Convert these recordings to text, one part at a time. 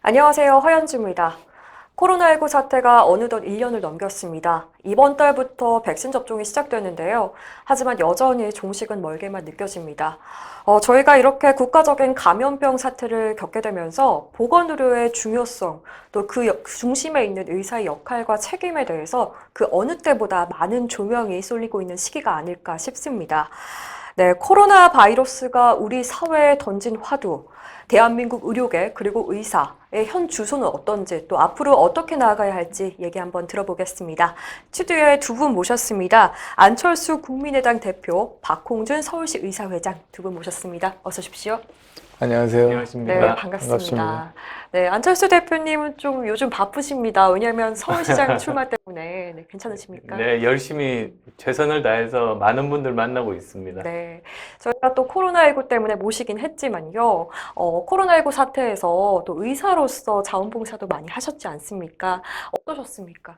안녕하세요. 허연주입니다. 코로나19 사태가 어느덧 1년을 넘겼습니다. 이번 달부터 백신 접종이 시작되는데요. 하지만 여전히 종식은 멀게만 느껴집니다. 저희가 이렇게 국가적인 감염병 사태를 겪게 되면서 보건의료의 중요성, 또 그 중심에 있는 의사의 역할과 책임에 대해서 그 어느 때보다 많은 조명이 쏠리고 있는 시기가 아닐까 싶습니다. 네, 코로나 바이러스가 우리 사회에 던진 화두, 대한민국 의료계 그리고 의사의 현 주소는 어떤지 또 앞으로 어떻게 나아가야 할지 얘기 한번 들어보겠습니다. 스튜디오에 두 분 모셨습니다. 안철수 국민의당 대표, 박홍준 서울시 의사회장 두 분 모셨습니다. 어서 오십시오. 안녕하세요. 안녕하십니까. 네, 반갑습니다. 네, 안철수 대표님은 좀 요즘 바쁘십니다. 왜냐하면 서울시장 출마 때문에. 네, 괜찮으십니까? 네, 열심히 최선을 다해서 많은 분들 만나고 있습니다. 네, 저희가 또 코로나19 때문에 모시긴 했지만요. 코로나19 사태에서 또 의사로서 자원봉사도 많이 하셨지 않습니까? 어떠셨습니까?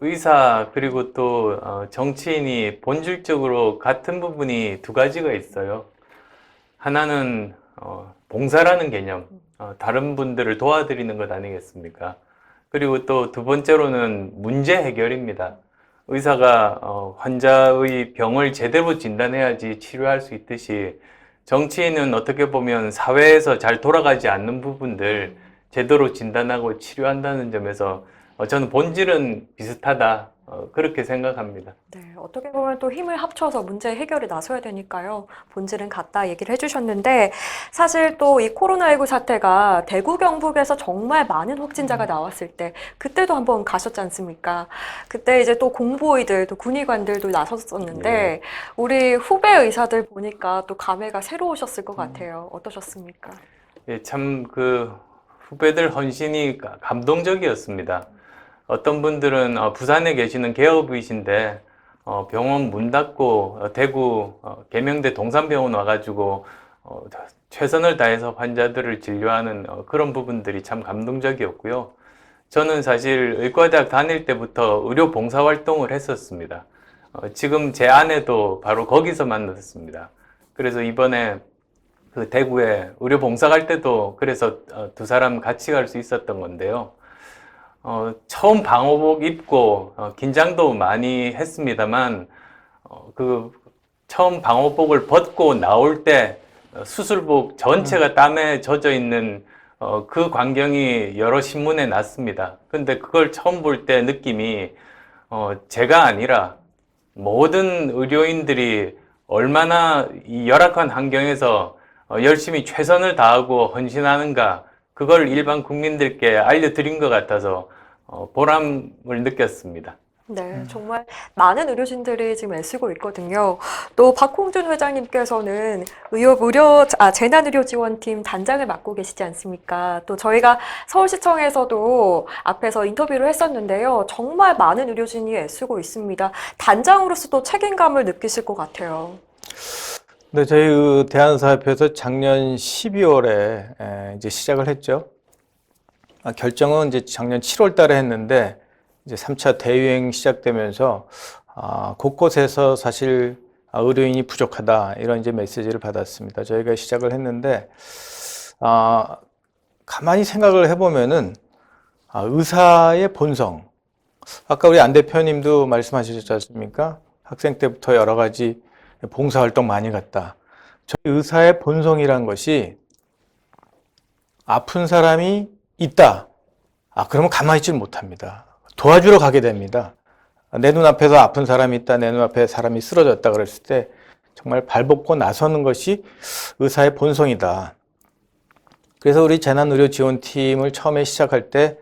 의사 그리고 또 정치인이 본질적으로 같은 부분이 두 가지가 있어요. 하나는 봉사라는 개념, 다른 분들을 도와드리는 것 아니겠습니까? 그리고 또 두 번째로는 문제 해결입니다. 의사가 환자의 병을 제대로 진단해야지 치료할 수 있듯이 정치인은 어떻게 보면 사회에서 잘 돌아가지 않는 부분들 제대로 진단하고 치료한다는 점에서 저는 본질은 비슷하다, 그렇게 생각합니다. 네, 어떻게 보면 또 힘을 합쳐서 문제 해결에 나서야 되니까요. 본질은 같다 얘기를 해주셨는데 사실 또 이 코로나19 사태가 대구 경북에서 정말 많은 확진자가 나왔을 때 그때도 한번 가셨지 않습니까? 그때 이제 또 공보위들 또 군의관들도 나섰었는데 네. 우리 후배 의사들 보니까 또 감회가 새로우셨을 것 같아요. 어떠셨습니까? 예, 참 그 후배들 헌신이 감동적이었습니다. 어떤 분들은 부산에 계시는 개업이신데 병원 문 닫고 대구 계명대 동산병원 와가지고 최선을 다해서 환자들을 진료하는 그런 부분들이 참 감동적이었고요. 저는 사실 의과대학 다닐 때부터 의료 봉사활동을 했었습니다. 지금 제 아내도 바로 거기서 만났습니다. 그래서 이번에 그 대구에 의료 봉사 갈 때도 그래서 두 사람 같이 갈 수 있었던 건데요. 처음 방호복 입고 긴장도 많이 했습니다만 그 처음 방호복을 벗고 나올 때 수술복 전체가 땀에 젖어 있는 그 광경이 여러 신문에 났습니다. 근데 그걸 처음 볼 때 느낌이 제가 아니라 모든 의료인들이 얼마나 이 열악한 환경에서 열심히 최선을 다하고 헌신하는가, 그걸 일반 국민들께 알려드린 것 같아서 보람을 느꼈습니다. 네, 정말 많은 의료진들이 지금 애쓰고 있거든요. 또 박홍준 회장님께서는 재난의료지원팀 단장을 맡고 계시지 않습니까? 또 저희가 서울시청에서도 앞에서 인터뷰를 했었는데요. 정말 많은 의료진이 애쓰고 있습니다. 단장으로서도 책임감을 느끼실 것 같아요. 네, 저희 그 대한의사협회에서 작년 12월에 이제 시작을 했죠. 결정은 이제 작년 7월 달에 했는데 이제 3차 대유행 시작되면서 곳곳에서 사실 의료인이 부족하다 이런 이제 메시지를 받았습니다. 저희가 시작을 했는데 가만히 생각을 해보면은 의사의 본성, 아까 우리 안 대표님도 말씀하셨지 않습니까? 학생 때부터 여러 가지 봉사활동 많이 갔다. 저희 의사의 본성이란 것이 아픈 사람이 있다. 그러면 가만히 있지 못합니다. 도와주러 가게 됩니다. 내 눈앞에서 아픈 사람이 있다. 내 눈앞에 사람이 쓰러졌다 그랬을 때 정말 발벗고 나서는 것이 의사의 본성이다. 그래서 우리 재난의료지원팀을 처음에 시작할 때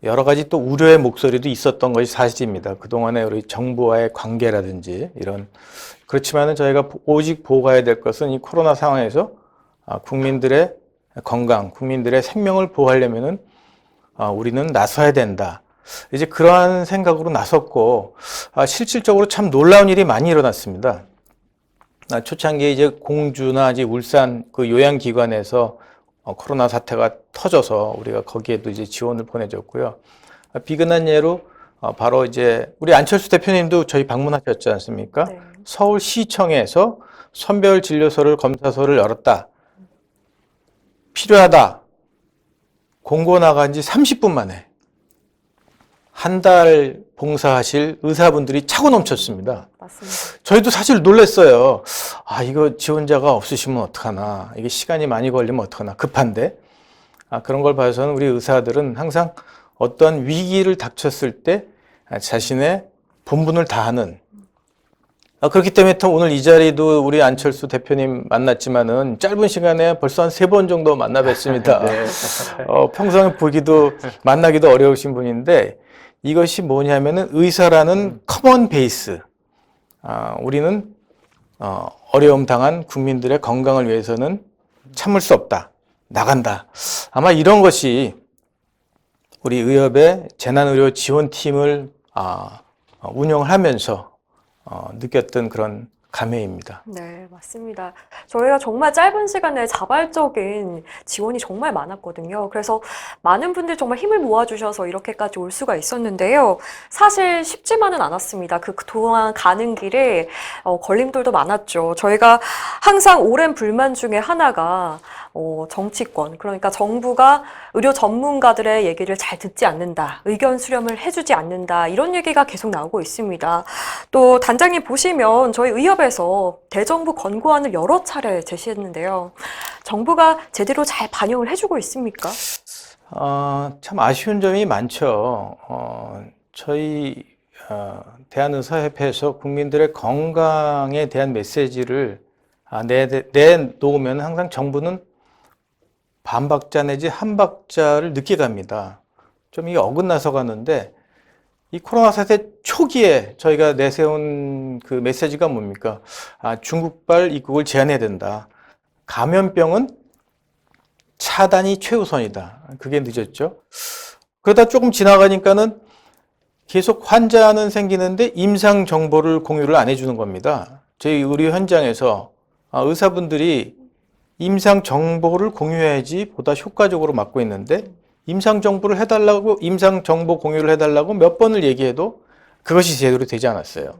여러 가지 또 우려의 목소리도 있었던 것이 사실입니다. 그동안에 우리 정부와의 관계라든지 이런. 그렇지만은 저희가 오직 보호해야 될 것은 이 코로나 상황에서 국민들의 건강, 국민들의 생명을 보호하려면은 우리는 나서야 된다. 이제 그러한 생각으로 나섰고 실질적으로 참 놀라운 일이 많이 일어났습니다. 초창기에 이제 공주나 이제 울산 그 요양기관에서 코로나 사태가 터져서 우리가 거기에도 이제 지원을 보내줬고요. 비근한 예로 바로 이제 우리 안철수 대표님도 저희 방문하셨지 않습니까? 네. 서울시청에서 선별진료소를 검사소를 열었다. 필요하다 공고 나간 지 30분 만에 한 달 봉사하실 의사분들이 차고 넘쳤습니다. 맞습니다. 저희도 사실 놀랐어요. 아, 이거 지원자가 없으시면 어떡하나. 이게 시간이 많이 걸리면 어떡하나. 급한데. 그런 걸 봐서는 우리 의사들은 항상 어떤 위기를 닥쳤을 때 자신의 본분을 다하는. 그렇기 때문에 오늘 이 자리도 우리 안철수 대표님 만났지만은 짧은 시간에 벌써 한 3번 정도 만나 뵀습니다. 네. 평소에 보기도 만나기도 어려우신 분인데 이것이 뭐냐면은 의사라는 커먼 베이스. 우리는 어려움 당한 국민들의 건강을 위해서는 참을 수 없다. 나간다. 아마 이런 것이 우리 의협의 재난의료 지원팀을 운영을 하면서 느꼈던 그런 감회입니다. 네, 맞습니다. 저희가 정말 짧은 시간에 자발적인 지원이 정말 많았거든요. 그래서 많은 분들이 정말 힘을 모아주셔서 이렇게까지 올 수가 있었는데요. 사실 쉽지만은 않았습니다. 그동안 가는 길에 걸림돌도 많았죠. 저희가 항상 오랜 불만 중에 하나가 정치권, 그러니까 정부가 의료 전문가들의 얘기를 잘 듣지 않는다, 의견 수렴을 해주지 않는다, 이런 얘기가 계속 나오고 있습니다. 또 단장님 보시면 저희 의협에서 대정부 권고안을 여러 차례 제시했는데요. 정부가 제대로 잘 반영을 해주고 있습니까? 참 아쉬운 점이 많죠. 저희 대한의사협회에서 국민들의 건강에 대한 메시지를 내놓으면 항상 정부는 반박자 내지 한박자를 늦게 갑니다. 좀 이게 어긋나서 가는데 이 코로나 사태 초기에 저희가 내세운 그 메시지가 뭡니까? 중국발 입국을 제한해야 된다. 감염병은 차단이 최우선이다. 그게 늦었죠. 그러다 조금 지나가니까는 계속 환자는 생기는데 임상 정보를 공유를 안 해주는 겁니다. 저희 의료 현장에서 의사분들이 임상 정보를 공유해야지 보다 효과적으로 막고 있는데 임상 정보를 해달라고, 임상 정보 공유를 해달라고 몇 번을 얘기해도 그것이 제대로 되지 않았어요.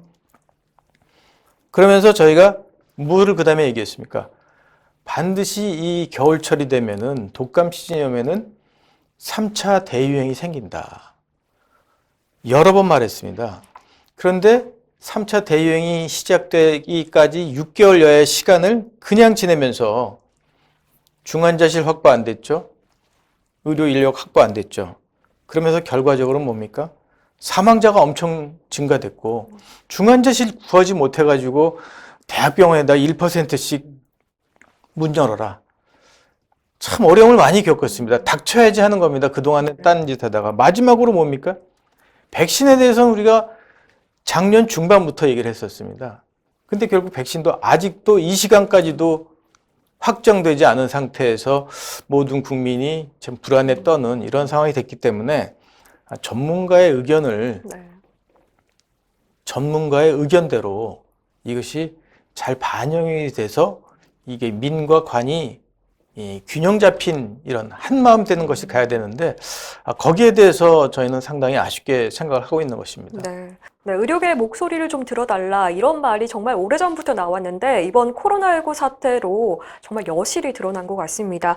그러면서 저희가 뭐를 그 다음에 얘기했습니까? 반드시 이 겨울철이 되면은 독감 시즌이 오면은 3차 대유행이 생긴다. 여러 번 말했습니다. 그런데 3차 대유행이 시작되기까지 6개월여의 시간을 그냥 지내면서 중환자실 확보 안 됐죠? 의료 인력 확보 안 됐죠? 그러면서 결과적으로 뭡니까? 사망자가 엄청 증가됐고 중환자실 구하지 못해가지고 대학병원에다 1%씩 문 열어라. 참 어려움을 많이 겪었습니다. 닥쳐야지 하는 겁니다. 그동안에 딴 짓 하다가. 마지막으로 뭡니까? 백신에 대해서는 우리가 작년 중반부터 얘기를 했었습니다. 근데 결국 백신도 아직도 이 시간까지도 확정되지 않은 상태에서 모든 국민이 참 불안에 떠는 이런 상황이 됐기 때문에 전문가의 의견을 전문가의 의견대로 이것이 잘 반영이 돼서 이게 민과 관이 균형 잡힌 이런 한마음 되는 것이 가야 되는데 거기에 대해서 저희는 상당히 아쉽게 생각을 하고 있는 것입니다. 네, 의료계의 목소리를 좀 들어달라 이런 말이 정말 오래전부터 나왔는데 이번 코로나19 사태로 정말 여실히 드러난 것 같습니다.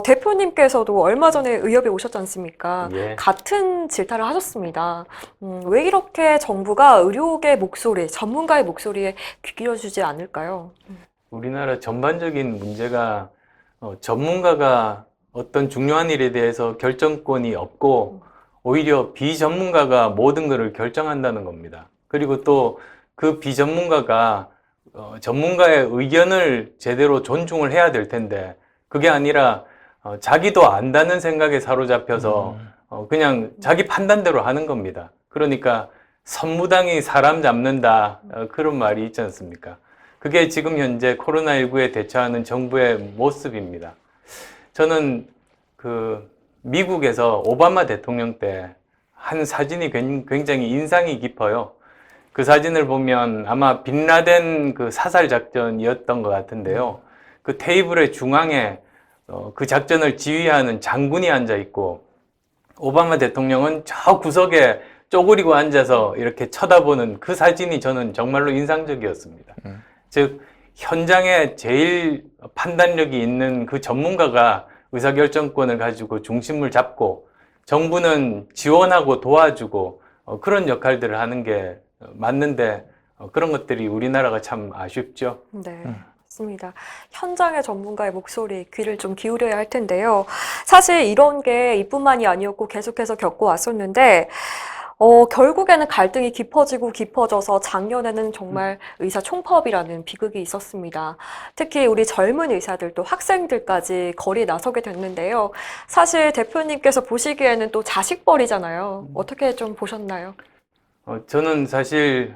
대표님께서도 얼마 전에 의협에 오셨지 않습니까? 예. 같은 질타를 하셨습니다. 왜 이렇게 정부가 의료계 목소리, 전문가의 목소리에 귀 기울여주지 않을까요? 우리나라 전반적인 문제가 전문가가 어떤 중요한 일에 대해서 결정권이 없고 오히려 비전문가가 모든 것을 결정한다는 겁니다. 그리고 또 그 비전문가가 전문가의 의견을 제대로 존중을 해야 될 텐데 그게 아니라 자기도 안다는 생각에 사로잡혀서 그냥 자기 판단대로 하는 겁니다. 그러니까 선무당이 사람 잡는다 그런 말이 있지 않습니까? 그게 지금 현재 코로나19에 대처하는 정부의 모습입니다. 저는 미국에서 오바마 대통령 때 한 사진이 굉장히 인상이 깊어요. 그 사진을 보면 아마 빈라덴 그 사살 작전이었던 것 같은데요. 그 테이블의 중앙에 그 작전을 지휘하는 장군이 앉아 있고 오바마 대통령은 저 구석에 쪼그리고 앉아서 이렇게 쳐다보는 그 사진이 저는 정말로 인상적이었습니다. 즉 현장에 제일 판단력이 있는 그 전문가가 의사결정권을 가지고 중심을 잡고 정부는 지원하고 도와주고 그런 역할들을 하는 게 맞는데 그런 것들이 우리나라가 참 아쉽죠. 네. 맞습니다. 현장의 전문가의 목소리, 귀를 좀 기울여야 할 텐데요. 사실 이런 게 이뿐만이 아니었고 계속해서 겪어왔었는데, 결국에는 갈등이 깊어지고 깊어져서 작년에는 정말 의사 총파업이라는 비극이 있었습니다. 특히 우리 젊은 의사들도 학생들까지 거리에 나서게 됐는데요. 사실 대표님께서 보시기에는 또 자식벌이잖아요. 어떻게 좀 보셨나요? 저는 사실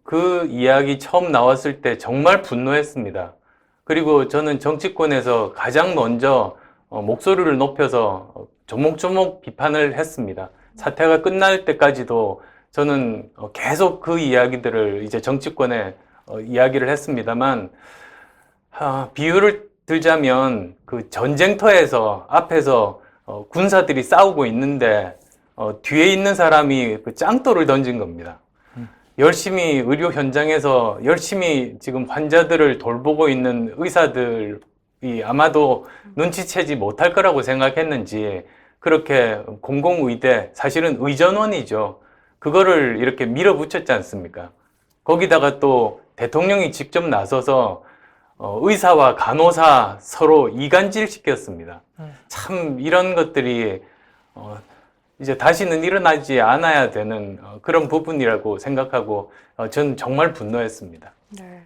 그 이야기 처음 나왔을 때 정말 분노했습니다. 그리고 저는 정치권에서 가장 먼저 목소리를 높여서 조목조목 비판을 했습니다. 사태가 끝날 때까지도 저는 계속 그 이야기들을 이제 정치권에 이야기를 했습니다만, 비유를 들자면 그 전쟁터에서 앞에서 군사들이 싸우고 있는데 뒤에 있는 사람이 그 짱돌을 던진 겁니다. 열심히 의료 현장에서 열심히 지금 환자들을 돌보고 있는 의사들이 아마도 눈치채지 못할 거라고 생각했는지 그렇게 공공의대, 사실은 의전원이죠. 그거를 이렇게 밀어붙였지 않습니까? 거기다가 또 대통령이 직접 나서서 의사와 간호사 서로 이간질 시켰습니다. 참 이런 것들이 이제 다시는 일어나지 않아야 되는 그런 부분이라고 생각하고 저는 정말 분노했습니다. 네.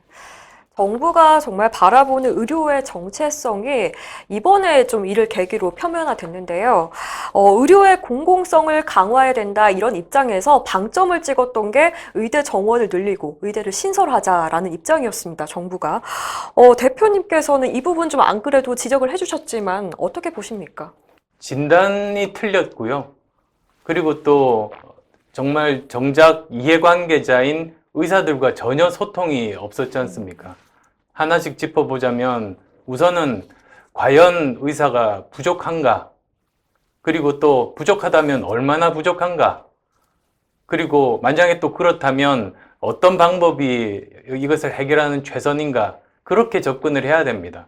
정부가 정말 바라보는 의료의 정체성이 이번에 좀 이를 계기로 표면화됐는데요. 의료의 공공성을 강화해야 된다 이런 입장에서 방점을 찍었던 게 의대 정원을 늘리고 의대를 신설하자라는 입장이었습니다. 정부가. 대표님께서는 이 부분 좀 안 그래도 지적을 해주셨지만 어떻게 보십니까? 진단이 틀렸고요. 그리고 또 정말 정작 이해관계자인 의사들과 전혀 소통이 없었지 않습니까? 하나씩 짚어보자면 우선은 과연 의사가 부족한가? 그리고 또 부족하다면 얼마나 부족한가? 그리고 만약에 또 그렇다면 어떤 방법이 이것을 해결하는 최선인가? 그렇게 접근을 해야 됩니다.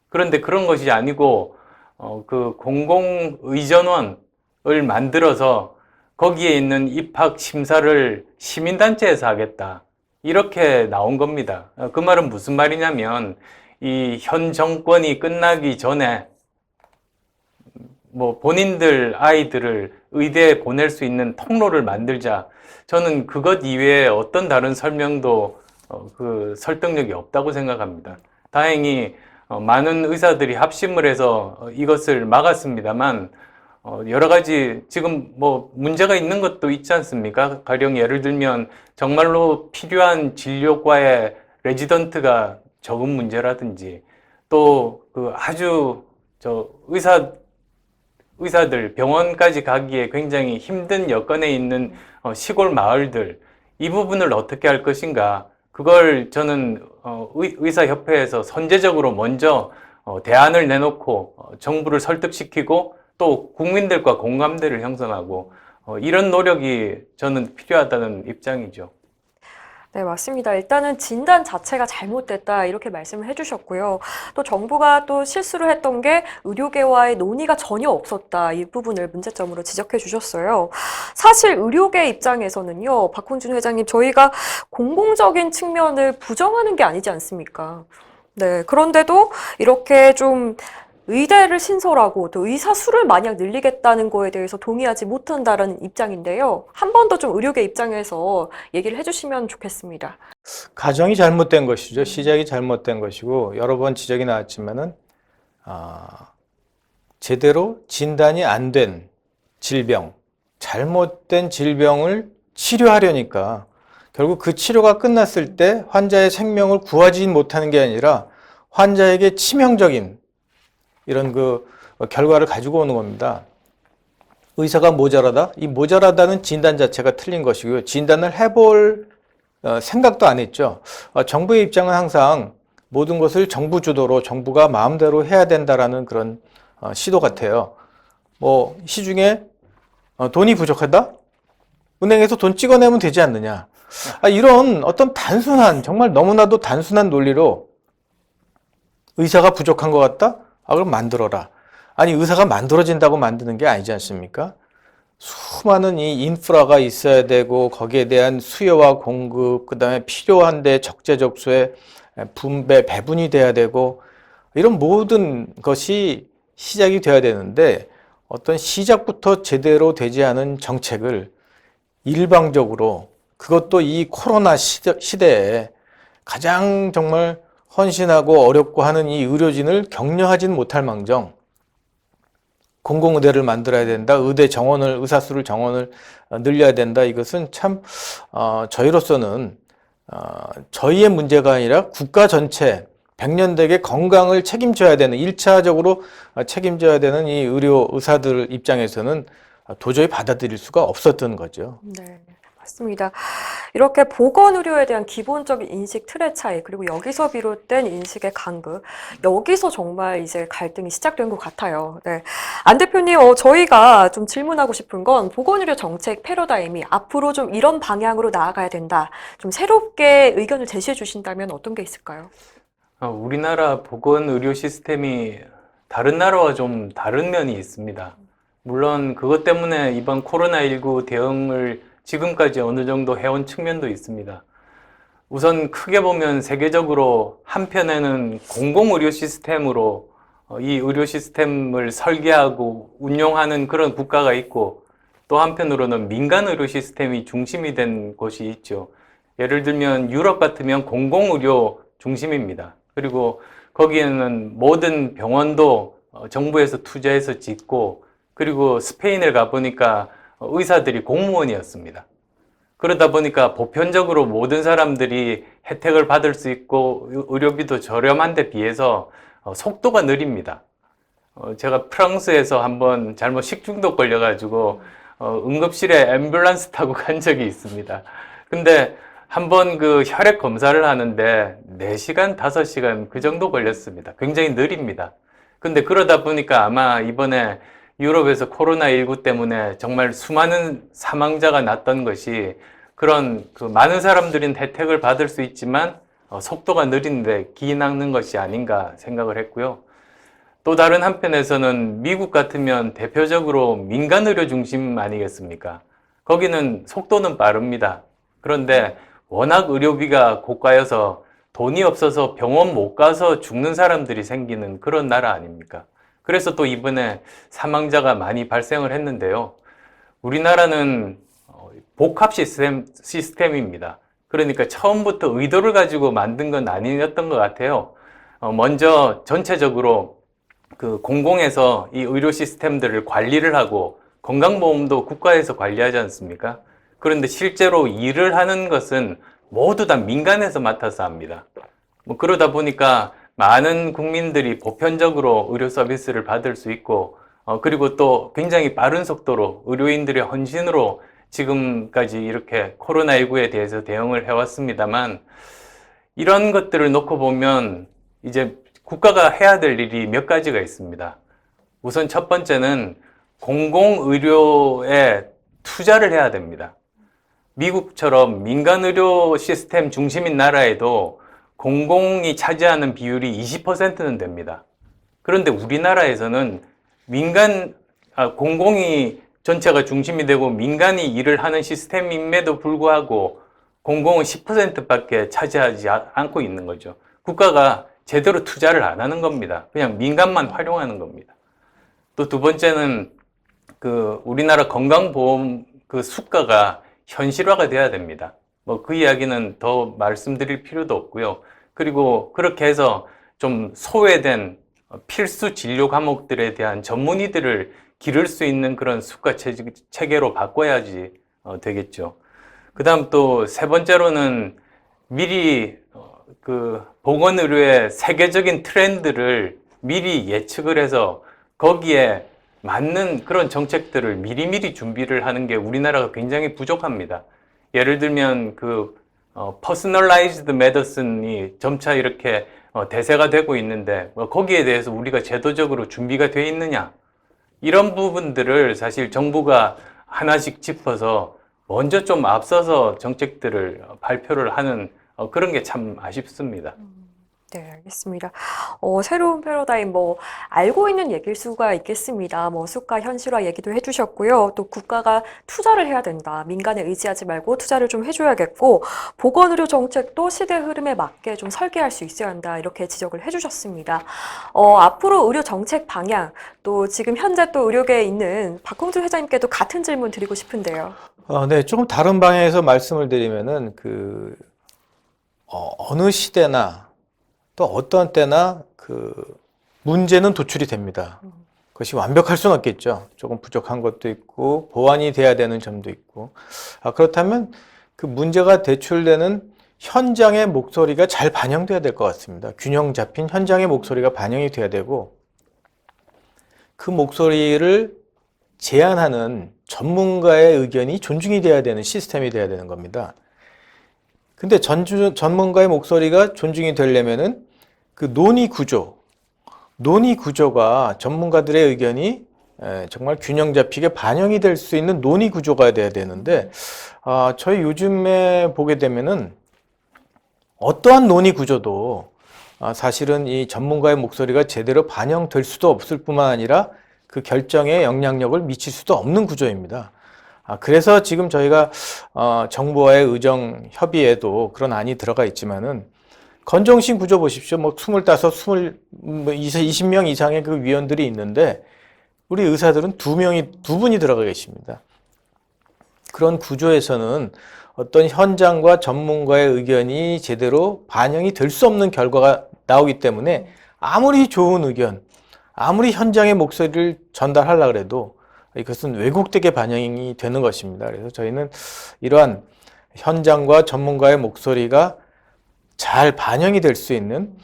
그런데 그런 것이 아니고 그 공공의전원을 만들어서 거기에 있는 입학 심사를 시민단체에서 하겠다. 이렇게 나온 겁니다. 그 말은 무슨 말이냐면 이 현 정권이 끝나기 전에 뭐 본인들 아이들을 의대에 보낼 수 있는 통로를 만들자. 저는 그것 이외에 어떤 다른 설명도 그 설득력이 없다고 생각합니다. 다행히 많은 의사들이 합심을 해서 이것을 막았습니다만 여러 가지 지금 뭐 문제가 있는 것도 있지 않습니까? 가령 예를 들면 정말로 필요한 진료과의 레지던트가 적은 문제라든지 또 그 아주 의사들 병원까지 가기에 굉장히 힘든 여건에 있는 시골 마을들 이 부분을 어떻게 할 것인가? 그걸 저는 의사협회에서 선제적으로 먼저 대안을 내놓고 정부를 설득시키고 또 국민들과 공감대를 형성하고 이런 노력이 저는 필요하다는 입장이죠. 네, 맞습니다. 일단은 진단 자체가 잘못됐다 이렇게 말씀을 해주셨고요. 또 정부가 또 실수를 했던 게 의료계와의 논의가 전혀 없었다 이 부분을 문제점으로 지적해 주셨어요. 사실 의료계 입장에서는요, 박홍준 회장님, 저희가 공공적인 측면을 부정하는 게 아니지 않습니까? 네, 그런데도 이렇게 좀 의대를 신설하고 또 의사 수를 만약 늘리겠다는 거에 대해서 동의하지 못한다는 입장인데요. 한 번 더 좀 의료계 입장에서 얘기를 해주시면 좋겠습니다. 가정이 잘못된 것이죠. 시작이 잘못된 것이고 여러 번 지적이 나왔지만은 제대로 진단이 안 된 질병, 잘못된 질병을 치료하려니까 결국 그 치료가 끝났을 때 환자의 생명을 구하지 못하는 게 아니라 환자에게 치명적인 이런 그 결과를 가지고 오는 겁니다. 의사가 모자라다? 이 모자라다는 진단 자체가 틀린 것이고요. 진단을 해볼 생각도 안 했죠. 정부의 입장은 항상 모든 것을 정부 주도로 정부가 마음대로 해야 된다라는 그런 시도 같아요. 뭐 시중에 돈이 부족하다? 은행에서 돈 찍어내면 되지 않느냐? 이런 어떤 단순한 정말 너무나도 단순한 논리로 의사가 부족한 것 같다? 그럼 만들어라. 아니, 의사가 만들어진다고 만드는 게 아니지 않습니까? 수많은 이 인프라가 있어야 되고 거기에 대한 수요와 공급, 그다음에 필요한데 적재적소에 분배, 배분이 돼야 되고 이런 모든 것이 시작이 돼야 되는데 어떤 시작부터 제대로 되지 않은 정책을 일방적으로, 그것도 이 코로나 시대에 가장 정말 헌신하고 어렵고 하는 이 의료진을 격려하진 못할 망정 공공의대를 만들어야 된다, 의사 수를 정원을 늘려야 된다. 이것은 참 저희로서는 저희의 문제가 아니라 국가 전체 100년대의 건강을 책임져야 되는, 1차적으로 책임져야 되는 이 의사들 입장에서는 도저히 받아들일 수가 없었던 거죠. 네, 맞습니다. 이렇게 보건의료에 대한 기본적인 인식 틀의 차이, 그리고 여기서 비롯된 인식의 간극, 여기서 정말 이제 갈등이 시작된 것 같아요. 네. 안 대표님, 저희가 좀 질문하고 싶은 건 보건의료 정책 패러다임이 앞으로 좀 이런 방향으로 나아가야 된다. 좀 새롭게 의견을 제시해 주신다면 어떤 게 있을까요? 우리나라 보건의료 시스템이 다른 나라와 좀 다른 면이 있습니다. 물론 그것 때문에 이번 코로나19 대응을 지금까지 어느 정도 해온 측면도 있습니다. 우선 크게 보면 세계적으로 한편에는 공공의료 시스템으로 이 의료 시스템을 설계하고 운용하는 그런 국가가 있고, 또 한편으로는 민간 의료 시스템이 중심이 된 곳이 있죠. 예를 들면 유럽 같으면 공공의료 중심입니다. 그리고 거기에는 모든 병원도 정부에서 투자해서 짓고, 그리고 스페인을 가보니까 의사들이 공무원이었습니다. 그러다 보니까 보편적으로 모든 사람들이 혜택을 받을 수 있고 의료비도 저렴한 데 비해서 속도가 느립니다. 제가 프랑스에서 한번 잘못 식중독 걸려가지고 응급실에 앰뷸런스 타고 간 적이 있습니다. 근데 한번 그 혈액 검사를 하는데 4시간, 5시간 그 정도 걸렸습니다. 굉장히 느립니다. 근데 그러다 보니까 아마 이번에 유럽에서 코로나19 때문에 정말 수많은 사망자가 났던 것이 그런 많은 사람들은 혜택을 받을 수 있지만 속도가 느린데 기 낚는 것이 아닌가 생각을 했고요. 또 다른 한편에서는 미국 같으면 대표적으로 민간의료 중심 아니겠습니까? 거기는 속도는 빠릅니다. 그런데 워낙 의료비가 고가여서 돈이 없어서 병원 못 가서 죽는 사람들이 생기는 그런 나라 아닙니까? 그래서 또 이번에 사망자가 많이 발생을 했는데요. 우리나라는 복합 시스템입니다. 그러니까 처음부터 의도를 가지고 만든 건 아니었던 것 같아요. 먼저 전체적으로 그 공공에서 이 의료 시스템들을 관리를 하고 건강보험도 국가에서 관리하지 않습니까? 그런데 실제로 일을 하는 것은 모두 다 민간에서 맡아서 합니다. 그러다 보니까 많은 국민들이 보편적으로 의료 서비스를 받을 수 있고, 그리고 또 굉장히 빠른 속도로 의료인들의 헌신으로 지금까지 이렇게 코로나19에 대해서 대응을 해왔습니다만, 이런 것들을 놓고 보면 이제 국가가 해야 될 일이 몇 가지가 있습니다. 우선 첫 번째는 공공의료에 투자를 해야 됩니다. 미국처럼 민간의료 시스템 중심인 나라에도 공공이 차지하는 비율이 20%는 됩니다. 그런데 우리나라에서는 공공이 전체가 중심이 되고 민간이 일을 하는 시스템임에도 불구하고 공공은 10%밖에 차지하지 않고 있는 거죠. 국가가 제대로 투자를 안 하는 겁니다. 그냥 민간만 활용하는 겁니다. 또 두 번째는 우리나라 건강보험 수가가 현실화가 돼야 됩니다. 그 이야기는 더 말씀드릴 필요도 없고요. 그리고 그렇게 해서 좀 소외된 필수 진료 과목들에 대한 전문의들을 기를 수 있는 그런 수가 체계로 바꿔야지 되겠죠. 그 다음 또 세 번째로는 미리 보건의료의 세계적인 트렌드를 미리 예측을 해서 거기에 맞는 그런 정책들을 미리미리 준비를 하는 게 우리나라가 굉장히 부족합니다. 예를 들면 퍼스널라이즈드 메디슨이 점차 이렇게 대세가 되고 있는데 거기에 대해서 우리가 제도적으로 준비가 돼 있느냐, 이런 부분들을 사실 정부가 하나씩 짚어서 먼저 좀 앞서서 정책들을 발표를 하는 그런 게 참 아쉽습니다. 네, 알겠습니다. 새로운 패러다임, 알고 있는 얘기일 수가 있겠습니다. 수가 현실화 얘기도 해주셨고요. 또 국가가 투자를 해야 된다. 민간에 의지하지 말고 투자를 좀 해줘야겠고, 보건의료 정책도 시대 흐름에 맞게 좀 설계할 수 있어야 한다. 이렇게 지적을 해주셨습니다. 앞으로 의료 정책 방향, 또 지금 현재 또 의료계에 있는 박홍준 회장님께도 같은 질문 드리고 싶은데요. 네, 조금 다른 방향에서 말씀을 드리면은 어느 시대나 또 어떤 때나 문제는 도출이 됩니다. 그것이 완벽할 수는 없겠죠. 조금 부족한 것도 있고 보완이 돼야 되는 점도 있고. 그렇다면 그 문제가 대출되는 현장의 목소리가 잘 반영돼야 될 것 같습니다. 균형 잡힌 현장의 목소리가 반영이 돼야 되고 그 목소리를 제안하는 전문가의 의견이 존중이 돼야 되는 시스템이 돼야 되는 겁니다. 근데 전문가의 목소리가 존중이 되려면은 그 논의 구조가 전문가들의 의견이 정말 균형 잡히게 반영이 될 수 있는 논의 구조가 돼야 되는데, 저희 요즘에 보게 되면은 어떠한 논의 구조도 사실은 이 전문가의 목소리가 제대로 반영될 수도 없을 뿐만 아니라 그 결정에 영향력을 미칠 수도 없는 구조입니다. 그래서 지금 저희가 정부와의 의정 협의에도 그런 안이 들어가 있지만은 건정심 구조 보십시오. 25, 20명 이상의 그 위원들이 있는데 우리 의사들은 두 분이 들어가 계십니다. 그런 구조에서는 어떤 현장과 전문가의 의견이 제대로 반영이 될 수 없는 결과가 나오기 때문에 아무리 좋은 의견, 아무리 현장의 목소리를 전달하려고 해도 이것은 왜곡되게 반영이 되는 것입니다. 그래서 저희는 이러한 현장과 전문가의 목소리가 잘 반영이 될 수 있는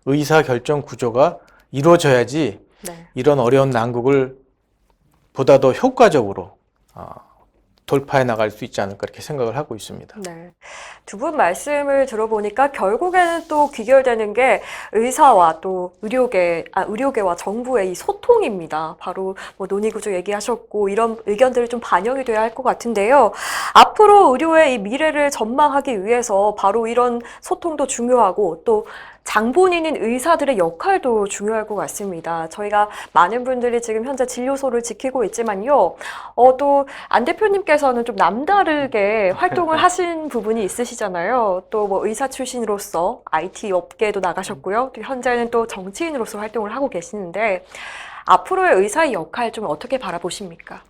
의사결정 구조가 이루어져야지 네. 이런 어려운 난국을 보다 더 효과적으로 돌파해 나갈 수 있지 않을까 이렇게 생각을 하고 있습니다. 네. 두 분 말씀을 들어보니까 결국에는 또 귀결되는 게 의사와 또 의료계와 정부의 이 소통입니다. 바로 논의구조 얘기하셨고 이런 의견들이 좀 반영이 돼야 할 것 같은데요. 앞으로 의료의 이 미래를 전망하기 위해서 바로 이런 소통도 중요하고 또 장본인인 의사들의 역할도 중요할 것 같습니다. 저희가 많은 분들이 지금 현재 진료소를 지키고 있지만요. 또 안 대표님께서는 좀 남다르게 활동을 하신 부분이 있으시잖아요. 또 의사 출신으로서 IT 업계에도 나가셨고요. 또 현재는 또 정치인으로서 활동을 하고 계시는데 앞으로의 의사의 역할 좀 어떻게 바라보십니까?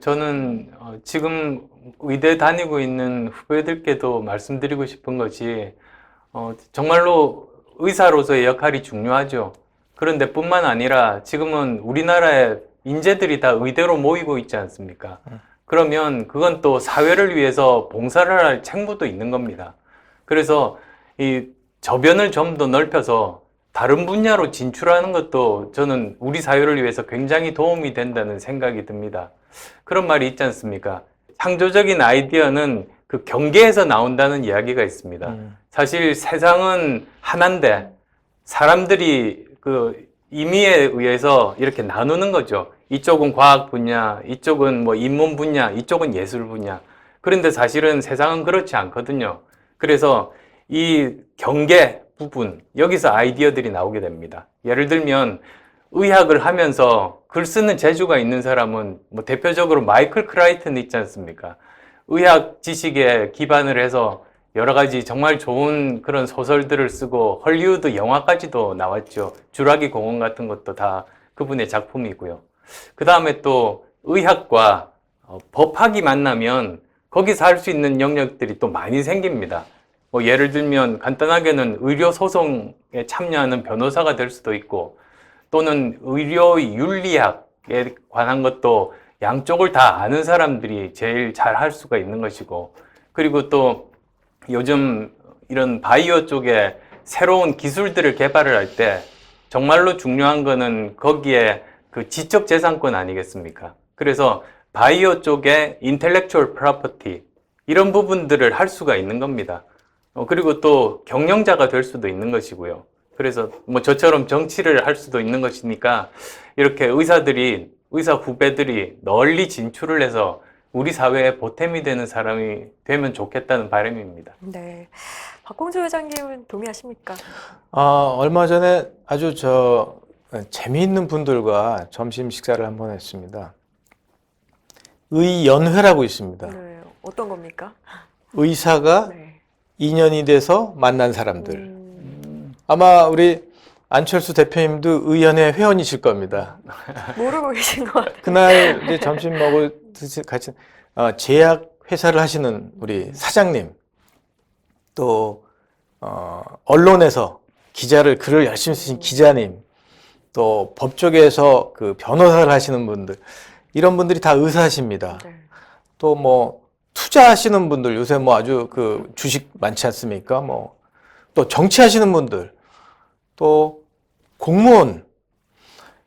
저는 지금 의대 다니고 있는 후배들께도 말씀드리고 싶은 것이 정말로 의사로서의 역할이 중요하죠. 그런데 뿐만 아니라 지금은 우리나라의 인재들이 다 의대로 모이고 있지 않습니까? 그러면 그건 또 사회를 위해서 봉사를 할 책무도 있는 겁니다. 그래서 이 저변을 좀 더 넓혀서 다른 분야로 진출하는 것도 저는 우리 사회를 위해서 굉장히 도움이 된다는 생각이 듭니다. 그런 말이 있지 않습니까? 창조적인 아이디어는 그 경계에서 나온다는 이야기가 있습니다. 사실 세상은 하나인데 사람들이 그 임의에 의해서 이렇게 나누는 거죠. 이쪽은 과학 분야, 이쪽은 인문 분야, 이쪽은 예술 분야. 그런데 사실은 세상은 그렇지 않거든요. 그래서 이 경계 부분, 여기서 아이디어들이 나오게 됩니다. 예를 들면 의학을 하면서 글 쓰는 재주가 있는 사람은 대표적으로 마이클 크라이튼 있지 않습니까? 의학 지식에 기반을 해서 여러 가지 정말 좋은 그런 소설들을 쓰고 헐리우드 영화까지도 나왔죠. 주라기 공원 같은 것도 다 그분의 작품이고요. 그 다음에 또 의학과 법학이 만나면 거기서 할 수 있는 영역들이 또 많이 생깁니다. 예를 들면 간단하게는 의료소송에 참여하는 변호사가 될 수도 있고 또는 의료 윤리학에 관한 것도 양쪽을 다 아는 사람들이 제일 잘 할 수가 있는 것이고 그리고 또 요즘 이런 바이오 쪽에 새로운 기술들을 개발을 할 때 정말로 중요한 거는 거기에 그 지적 재산권 아니겠습니까? 그래서 바이오 쪽에 intellectual property 이런 부분들을 할 수가 있는 겁니다. 그리고 또 경영자가 될 수도 있는 것이고요. 그래서 저처럼 정치를 할 수도 있는 것이니까 이렇게 의사 후배들이 널리 진출을 해서 우리 사회에 보탬이 되는 사람이 되면 좋겠다는 바람입니다. 네. 박홍주 회장님은 동의하십니까? 얼마 전에 아주 재미있는 분들과 점심 식사를 한번 했습니다. 의연회라고 있습니다. 네. 어떤 겁니까? 의사가 네. 인연이 돼서 만난 사람들. 음, 아마 우리 안철수 대표님도 의연회 회원이실 겁니다. 모르고 계신 것 같아요. 그날 이제 점심 먹을 같이 제약 회사를 하시는 우리 사장님, 또 언론에서 글을 열심히 쓰신 기자님, 또 법조계에서 그 변호사를 하시는 분들, 이런 분들이 다 의사십니다. 네. 또 뭐 투자하시는 분들, 요새 뭐 아주 그 주식 많지 않습니까? 뭐 또 정치하시는 분들, 또 공무원,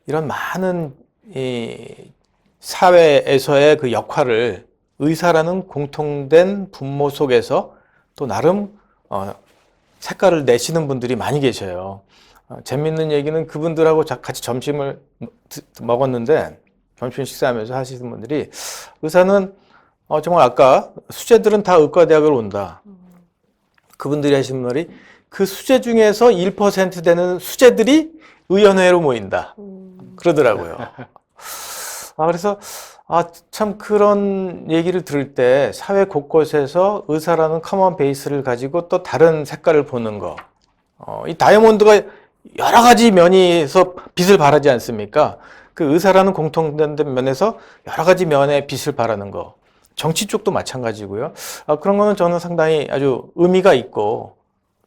이런 많은 이 사회에서의 그 역할을 의사라는 공통된 분모 속에서 또 나름 색깔을 내시는 분들이 많이 계셔요. 재밌는 얘기는 그분들하고 같이 점심을 먹었는데, 점심 식사하면서 하시는 분들이, 의사는 정말 아까 수재들은 다 의과대학을 온다. 그분들이 하시는 말이, 그 수재 중에서 1% 되는 수재들이 의연회로 모인다. 그러더라고요. 그래서 참 그런 얘기를 들을 때 사회 곳곳에서 의사라는 커먼 베이스를 가지고 또 다른 색깔을 보는 거. 이 다이아몬드가 여러 가지 면에서 빛을 발하지 않습니까? 그 의사라는 공통된 면에서 여러 가지 면에 빛을 발하는 거. 정치 쪽도 마찬가지고요. 그런 거는 저는 상당히 아주 의미가 있고,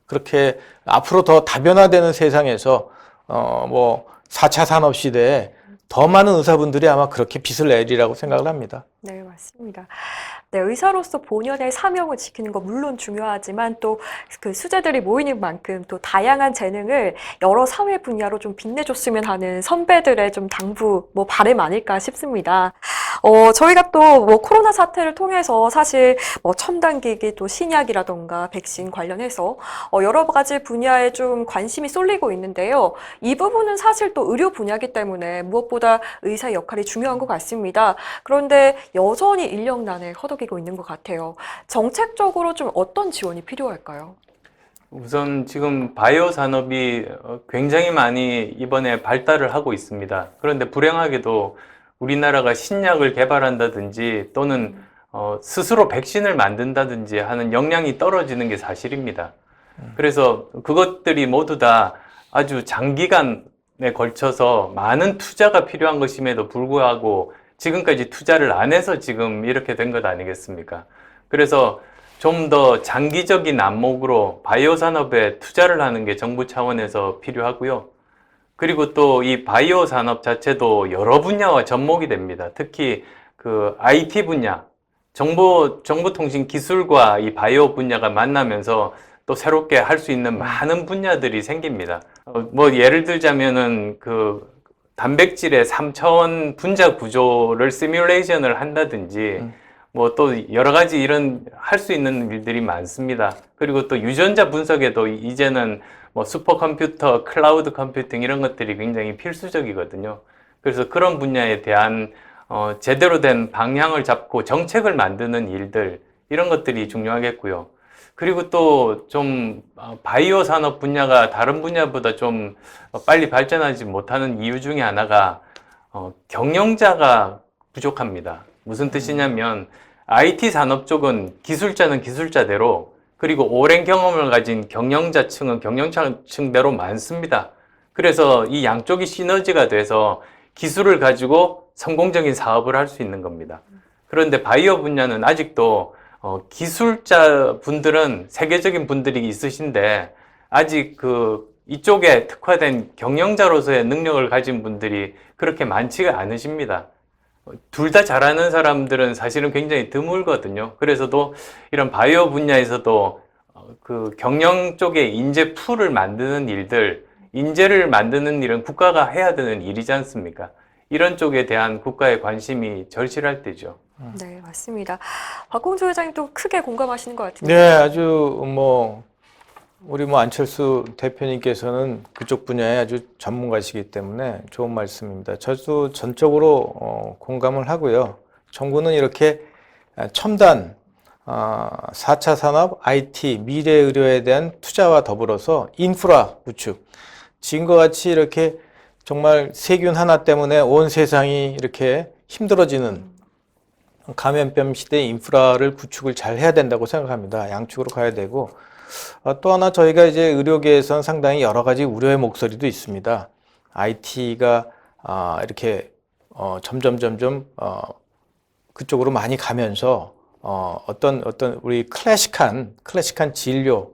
그렇게 앞으로 더 다변화되는 세상에서 뭐 4차 산업 시대에 더 많은 의사분들이 아마 그렇게 빛을 내리라고 생각을 합니다. 네, 맞습니다. 네, 의사로서 본연의 사명을 지키는 거 물론 중요하지만 또 그 수재들이 모이는 만큼 또 다양한 재능을 여러 사회 분야로 좀 빛내줬으면 하는 선배들의 좀 당부, 뭐 바람 아닐까 싶습니다. 저희가 또 뭐 코로나 사태를 통해서 사실 뭐 첨단기기 또 신약이라던가 백신 관련해서 여러 가지 분야에 좀 관심이 쏠리고 있는데요. 이 부분은 사실 또 의료 분야이기 때문에 무엇보다 의사의 역할이 중요한 것 같습니다. 그런데 여전히 인력난에 허덕이고 있는 것 같아요. 정책적으로 좀 어떤 지원이 필요할까요? 우선 지금 바이오 산업이 굉장히 많이 이번에 발달을 하고 있습니다. 그런데 불행하게도 우리나라가 신약을 개발한다든지 또는 스스로 백신을 만든다든지 하는 역량이 떨어지는 게 사실입니다. 그래서 그것들이 모두 다 아주 장기간에 걸쳐서 많은 투자가 필요한 것임에도 불구하고 지금까지 투자를 안 해서 지금 이렇게 된 것 아니겠습니까? 그래서 좀 더 장기적인 안목으로 바이오 산업에 투자를 하는 게 정부 차원에서 필요하고요. 그리고 또 이 바이오 산업 자체도 여러 분야와 접목이 됩니다. 특히 그 IT 분야, 정보통신 기술과 이 바이오 분야가 만나면서 또 새롭게 할 수 있는 많은 분야들이 생깁니다. 뭐 예를 들자면은 그 단백질의 3차원 분자 구조를 시뮬레이션을 한다든지 뭐 또 여러 가지 이런 할 수 있는 일들이 많습니다. 그리고 또 유전자 분석에도 이제는 뭐 슈퍼컴퓨터, 클라우드 컴퓨팅 이런 것들이 굉장히 필수적이거든요. 그래서 그런 분야에 대한 제대로 된 방향을 잡고 정책을 만드는 일들 이런 것들이 중요하겠고요. 그리고 또 좀 바이오 산업 분야가 다른 분야보다 좀 빨리 발전하지 못하는 이유 중에 하나가 경영자가 부족합니다. 무슨 뜻이냐면 IT 산업 쪽은 기술자는 기술자대로 그리고 오랜 경험을 가진 경영자층은 경영자층대로 많습니다. 그래서 이 양쪽이 시너지가 돼서 기술을 가지고 성공적인 사업을 할 수 있는 겁니다. 그런데 바이오 분야는 아직도 기술자 분들은 세계적인 분들이 있으신데 아직 이쪽에 특화된 경영자로서의 능력을 가진 분들이 그렇게 많지가 않으십니다. 둘 다 잘하는 사람들은 사실은 굉장히 드물거든요. 그래서도 이런 바이오 분야에서도 그 경영 쪽에 인재 풀을 만드는 일들, 인재를 만드는 일은 국가가 해야 되는 일이지 않습니까? 이런 쪽에 대한 국가의 관심이 절실할 때죠. 네, 맞습니다. 박홍주 회장님도 크게 공감하시는 것 같은데. 네, 아주 우리 안철수 대표님께서는 그쪽 분야에 아주 전문가시기 때문에 좋은 말씀입니다. 저도 전적으로 공감을 하고요. 정부는 이렇게 첨단 4차 산업, IT, 미래 의료에 대한 투자와 더불어서 인프라 구축, 지금과 같이 이렇게 정말 세균 하나 때문에 온 세상이 이렇게 힘들어지는 감염병 시대 인프라를 구축을 잘 해야 된다고 생각합니다. 양축으로 가야 되고, 또 하나 저희가 이제 의료계에서는 상당히 여러 가지 우려의 목소리도 있습니다. IT가 이렇게 점점 그쪽으로 많이 가면서 어떤 우리 클래식한 진료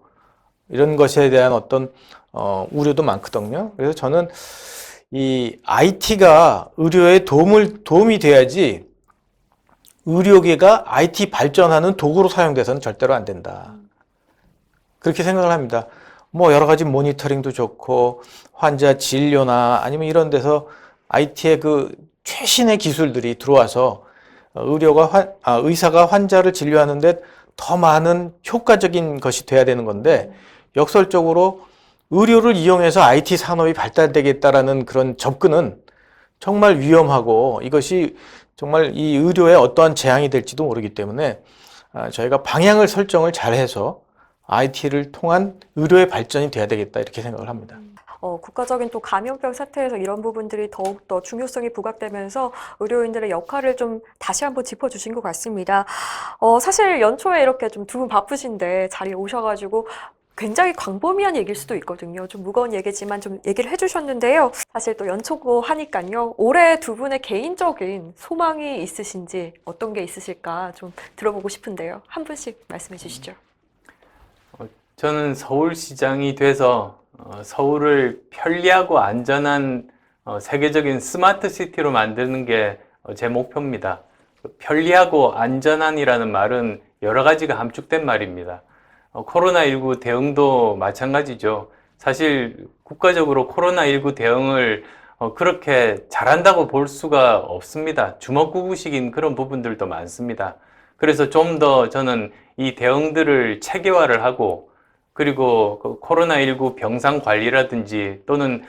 이런 것에 대한 어떤 우려도 많거든요. 그래서 저는 이 IT가 의료에 도움이 돼야지 의료계가 IT 발전하는 도구로 사용돼서는 절대로 안 된다. 그렇게 생각을 합니다. 뭐 여러 가지 모니터링도 좋고 환자 진료나 아니면 이런 데서 IT의 그 최신의 기술들이 들어와서 의사가 환자를 진료하는데 더 많은 효과적인 것이 돼야 되는 건데, 역설적으로 의료를 이용해서 IT 산업이 발달되겠다라는 그런 접근은 정말 위험하고 이것이 정말 이 의료에 어떠한 재앙이 될지도 모르기 때문에 저희가 방향을 설정을 잘해서 IT를 통한 의료의 발전이 돼야 되겠다 이렇게 생각을 합니다. 국가적인 또 감염병 사태에서 이런 부분들이 더욱더 중요성이 부각되면서 의료인들의 역할을 좀 다시 한번 짚어주신 것 같습니다. 사실 연초에 이렇게 좀 두 분 바쁘신데 자리에 오셔가지고 굉장히 광범위한 얘기일 수도 있거든요. 좀 무거운 얘기지만 좀 얘기를 해주셨는데요. 사실 또 연초고 하니까요. 올해 두 분의 개인적인 소망이 있으신지 어떤 게 있으실까 좀 들어보고 싶은데요. 한 분씩 말씀해 주시죠. 저는 서울시장이 돼서 서울을 편리하고 안전한 세계적인 스마트 시티로 만드는 게 제 목표입니다. 편리하고 안전한이라는 말은 여러 가지가 함축된 말입니다. 코로나19 대응도 마찬가지죠. 사실 국가적으로 코로나19 대응을 그렇게 잘한다고 볼 수가 없습니다. 주먹구구식인 그런 부분들도 많습니다. 그래서 좀 더 저는 이 대응들을 체계화를 하고, 그리고 그 코로나19 병상 관리라든지 또는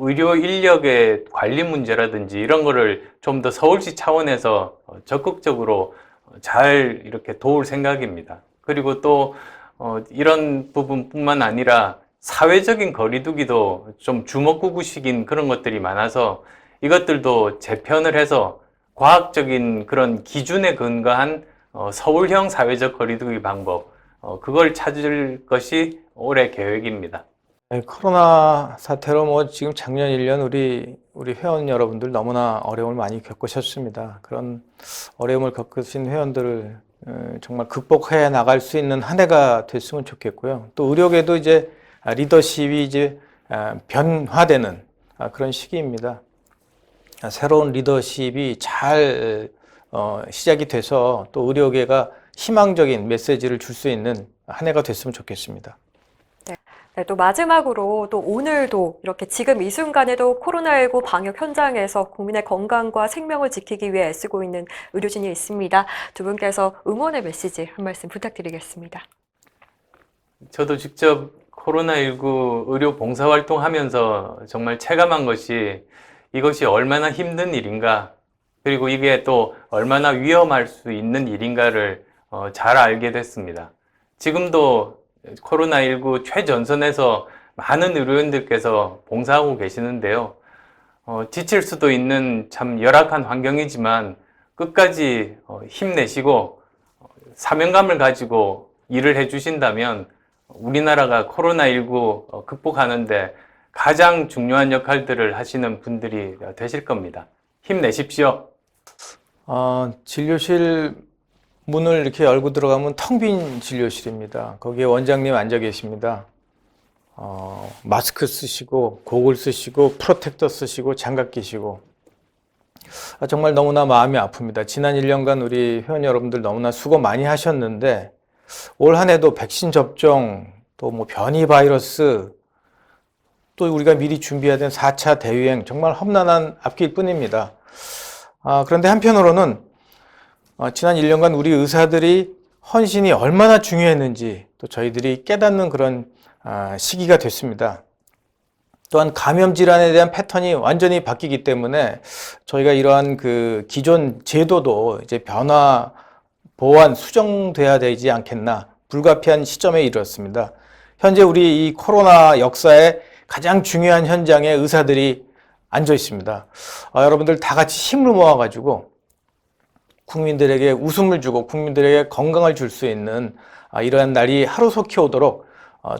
의료 인력의 관리 문제라든지 이런 거를 좀 더 서울시 차원에서 적극적으로 잘 이렇게 도울 생각입니다. 그리고 또 이런 부분뿐만 아니라 사회적인 거리두기도 좀 주먹구구식인 그런 것들이 많아서 이것들도 재편을 해서 과학적인 그런 기준에 근거한 서울형 사회적 거리두기 방법, 그걸 찾을 것이 올해 계획입니다. 네, 코로나 사태로 뭐 지금 작년 1년 우리 회원 여러분들 너무나 어려움을 많이 겪으셨습니다. 그런 어려움을 겪으신 회원들을 정말 극복해 나갈 수 있는 한 해가 됐으면 좋겠고요. 또 의료계도 이제 리더십이 이제 변화되는 그런 시기입니다. 새로운 리더십이 잘 시작이 돼서 또 의료계가 희망적인 메시지를 줄 수 있는 한 해가 됐으면 좋겠습니다. 네, 또 마지막으로 또 오늘도 이렇게 지금 이 순간에도 코로나19 방역 현장에서 국민의 건강과 생명을 지키기 위해 애쓰고 있는 의료진이 있습니다. 두 분께서 응원의 메시지 한 말씀 부탁드리겠습니다. 저도 직접 코로나19 의료 봉사활동 하면서 정말 체감한 것이 이것이 얼마나 힘든 일인가, 그리고 이게 또 얼마나 위험할 수 있는 일인가를 잘 알게 됐습니다. 지금도 코로나19 최전선에서 많은 의료인들께서 봉사하고 계시는데요. 지칠 수도 있는 참 열악한 환경이지만 끝까지 힘내시고 사명감을 가지고 일을 해주신다면 우리나라가 코로나19 극복하는데 가장 중요한 역할들을 하시는 분들이 되실 겁니다. 힘내십시오. 진료실 문을 이렇게 열고 들어가면 텅 빈 진료실입니다. 거기에 원장님 앉아 계십니다. 마스크 쓰시고, 고글 쓰시고, 프로텍터 쓰시고, 장갑 끼시고. 정말 너무나 마음이 아픕니다. 지난 1년간 우리 회원 여러분들 너무나 수고 많이 하셨는데, 올 한 해도 백신 접종, 또 뭐 변이 바이러스, 또 우리가 미리 준비해야 되는 4차 대유행, 정말 험난한 앞길 뿐입니다. 그런데 한편으로는 지난 1년간 우리 의사들이 헌신이 얼마나 중요했는지 또 저희들이 깨닫는 그런 시기가 됐습니다. 또한 감염 질환에 대한 패턴이 완전히 바뀌기 때문에 저희가 이러한 그 기존 제도도 이제 보완, 수정돼야 되지 않겠나 불가피한 시점에 이르렀습니다. 현재 우리 이 코로나 역사의 가장 중요한 현장에 의사들이 앉아 있습니다. 여러분들 다 같이 힘을 모아가지고 국민들에게 웃음을 주고 국민들에게 건강을 줄 수 있는 이러한 날이 하루속히 오도록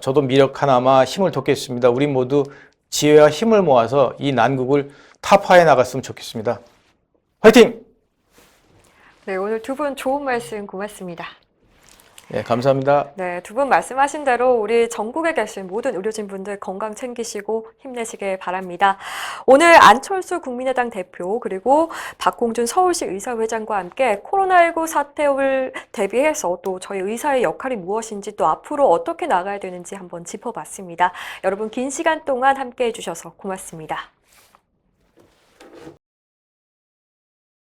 저도 미력하나마 힘을 돕겠습니다. 우리 모두 지혜와 힘을 모아서 이 난국을 타파해 나갔으면 좋겠습니다. 화이팅! 네, 오늘 두 분 좋은 말씀 고맙습니다. 네, 감사합니다. 네, 두 분 말씀하신 대로 우리 전국에 계신 모든 의료진분들 건강 챙기시고 힘내시길 바랍니다. 오늘 안철수 국민의당 대표 그리고 박홍준 서울시 의사회장과 함께 코로나19 사태를 대비해서 또 저희 의사의 역할이 무엇인지 또 앞으로 어떻게 나가야 되는지 한번 짚어봤습니다. 여러분 긴 시간 동안 함께 해주셔서 고맙습니다.